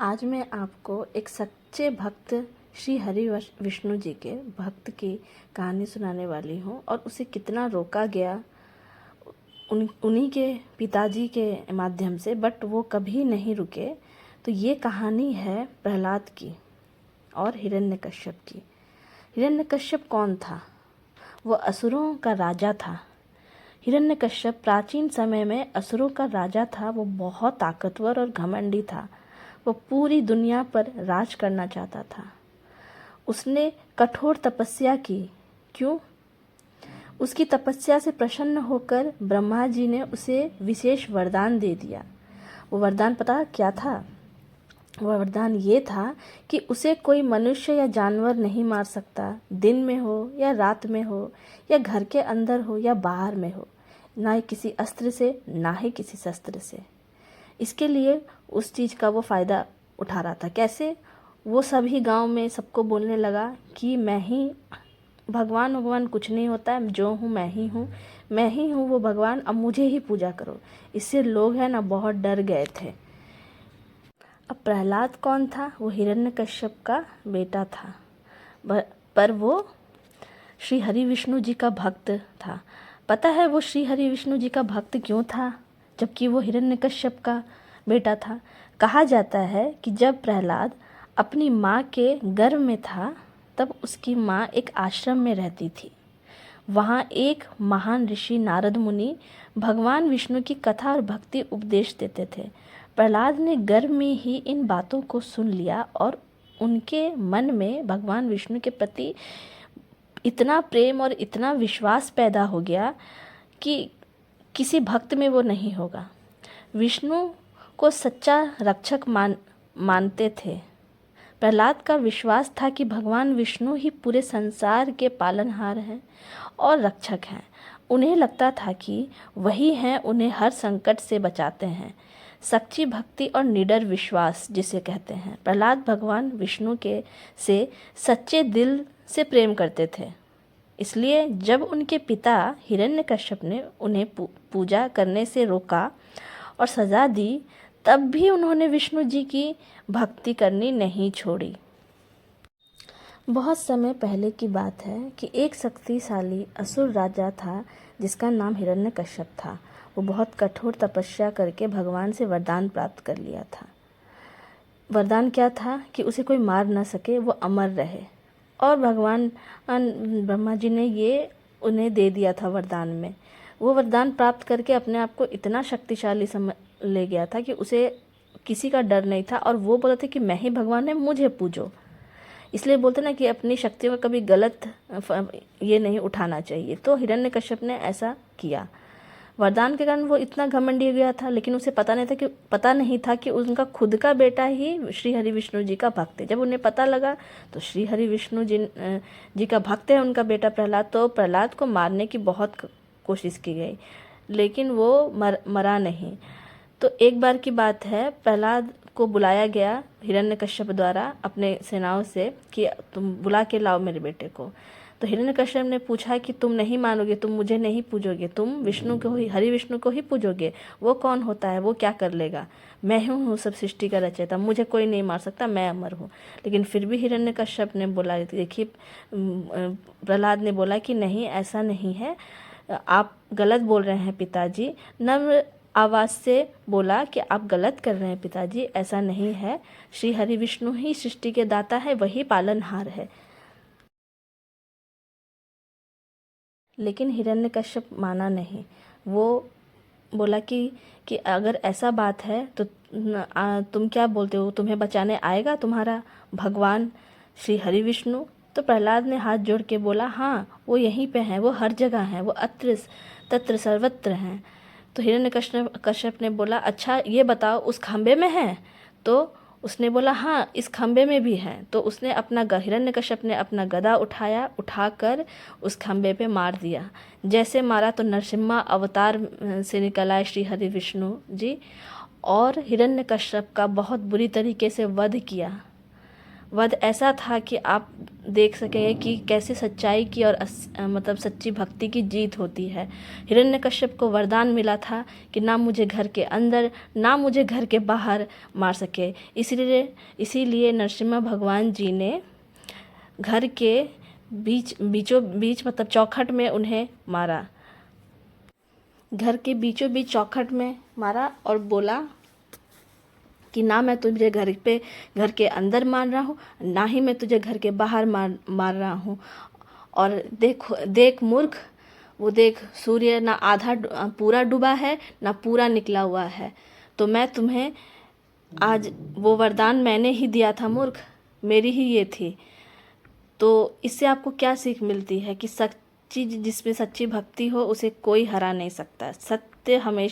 आज मैं आपको एक सच्चे भक्त श्री हरि विष्णु जी के भक्त की कहानी सुनाने वाली हूँ और उसे कितना रोका गया उन्हीं के पिताजी के माध्यम से, बट वो कभी नहीं रुके। तो ये कहानी है प्रहलाद की और हिरण्यकश्यप की। हिरण्यकश्यप कौन था? वो असुरों का राजा था। हिरण्यकश्यप प्राचीन समय में असुरों का राजा था। वो बहुत ताकतवर और घमंडी था। वो पूरी दुनिया पर राज करना चाहता था। उसने कठोर तपस्या की। क्यों? उसकी तपस्या से प्रसन्न होकर ब्रह्मा जी ने उसे विशेष वरदान दे दिया। वो वरदान पता क्या था? वह वरदान ये था कि उसे कोई मनुष्य या जानवर नहीं मार सकता, दिन में हो या रात में हो, या घर के अंदर हो या बाहर में हो, ना ही किसी अस्त्र से ना ही किसी शस्त्र से। इसके लिए उस चीज़ का वो फ़ायदा उठा रहा था। कैसे? वो सभी गांव में सबको बोलने लगा कि मैं ही भगवान कुछ नहीं होता है, जो हूँ मैं ही हूँ वो भगवान, अब मुझे ही पूजा करो। इससे लोग हैं ना बहुत डर गए थे। अब प्रहलाद कौन था? वो हिरण्यकश्यप का बेटा था, पर वो श्री हरि विष्णु जी का भक्त था। पता है वो श्री हरि विष्णु जी का भक्त क्यों था जबकि वो हिरण्यकश्यप का बेटा था? कहा जाता है कि जब प्रहलाद अपनी माँ के गर्भ में था तब उसकी माँ एक आश्रम में रहती थी। वहाँ एक महान ऋषि नारद मुनि भगवान विष्णु की कथा और भक्ति उपदेश देते थे। प्रहलाद ने गर्भ में ही इन बातों को सुन लिया और उनके मन में भगवान विष्णु के प्रति इतना प्रेम और इतना विश्वास पैदा हो गया कि किसी भक्त में वो नहीं होगा। विष्णु को सच्चा रक्षक मानते थे। प्रहलाद का विश्वास था कि भगवान विष्णु ही पूरे संसार के पालनहार हैं और रक्षक हैं। उन्हें लगता था कि वही हैं उन्हें हर संकट से बचाते हैं। सच्ची भक्ति और निडर विश्वास जिसे कहते हैं। प्रहलाद भगवान विष्णु के से सच्चे दिल से प्रेम करते थे। इसलिए जब उनके पिता हिरण्यकश्यप ने उन्हें पूजा करने से रोका और सज़ा दी, तब भी उन्होंने विष्णु जी की भक्ति करनी नहीं छोड़ी। बहुत समय पहले की बात है कि एक शक्तिशाली असुर राजा था जिसका नाम हिरण्यकश्यप था। वो बहुत कठोर तपस्या करके भगवान से वरदान प्राप्त कर लिया था। वरदान क्या था? कि उसे कोई मार न सके, वो अमर रहे। और भगवान ब्रह्मा जी ने ये उन्हें दे दिया था वरदान में। वो वरदान प्राप्त करके अपने आप को इतना शक्तिशाली समझ ले गया था कि उसे किसी का डर नहीं था और वो बोलते थे कि मैं ही भगवान है, मुझे पूजो। इसलिए बोलते ना कि अपनी शक्तियों का कभी गलत ये नहीं उठाना चाहिए। तो हिरण्यकश्यप ने ऐसा किया। वरदान के कारण वो इतना घमंडी हो गया था, लेकिन उसे पता नहीं था कि उनका खुद का बेटा ही श्री हरि विष्णु जी का भक्त है। जब उन्हें पता लगा तो श्री हरि विष्णु जी का भक्त है उनका बेटा प्रहलाद, तो प्रहलाद को मारने की बहुत कोशिश की गई, लेकिन वो मरा नहीं। तो एक बार की बात है, प्रहलाद को बुलाया गया हिरण्यकश्यप द्वारा अपने सेनाओं से कि तुम बुला के लाओ मेरे बेटे को। तो हिरण्यकश्यप ने पूछा कि तुम नहीं मानोगे, तुम मुझे नहीं पूजोगे, तुम विष्णु को ही, हरि विष्णु को ही पूजोगे। वो कौन होता है? वो क्या कर लेगा? मैं हूँ सब सृष्टि का रचयिता, मुझे कोई नहीं मार सकता, मैं अमर हूँ। लेकिन फिर भी हिरण्यकश्यप ने बोला, देखिए प्रहलाद ने बोला कि नहीं, ऐसा नहीं है, आप गलत बोल रहे हैं पिताजी। नम्र आवाज़ से बोला कि आप गलत कर रहे हैं पिताजी, ऐसा नहीं है। श्री हरि विष्णु ही सृष्टि के दाता है, वही पालनहार है। लेकिन हिरण्यकश्यप माना नहीं। वो बोला कि अगर ऐसा बात है तो तुम क्या बोलते हो, तुम्हें बचाने आएगा तुम्हारा भगवान श्री हरि विष्णु? तो प्रहलाद ने हाथ जोड़ के बोला, हाँ वो यहीं पे हैं, वो हर जगह हैं, वो अत्र तत्र सर्वत्र हैं। तो हिरण्यकश्यप ने बोला, अच्छा ये बताओ उस खंबे में है? तो उसने बोला, हाँ इस खंबे में भी है। तो उसने हिरण्यकश्यप ने अपना गदा उठाकर उस खंबे पे मार दिया। जैसे मारा तो नरसिम्हा अवतार से निकल आए श्री हरि विष्णु जी और हिरण्यकश्यप का बहुत बुरी तरीके से वध किया। वध ऐसा था कि आप देख सकेंगे कि कैसे सच्चाई की और मतलब सच्ची भक्ति की जीत होती है। हिरण्यकश्यप को वरदान मिला था कि ना मुझे घर के अंदर ना मुझे घर के बाहर मार सके, इसीलिए नरसिम्हा भगवान जी ने घर के बीचों बीच मतलब चौखट में उन्हें मारा, घर के बीचों बीच चौखट में मारा और बोला कि ना मैं तुझे घर के अंदर मार रहा हूँ, ना ही मैं तुझे घर के बाहर मार रहा हूँ। और देख मूर्ख, वो देख सूर्य ना आधा पूरा डूबा है ना पूरा निकला हुआ है, तो मैं तुम्हें आज वो वरदान मैंने ही दिया था मूर्ख, मेरी ही ये थी। तो इससे आपको क्या सीख मिलती है कि जिसमें सच्ची भक्ति हो उसे कोई हरा नहीं सकता। सत्य हमेशा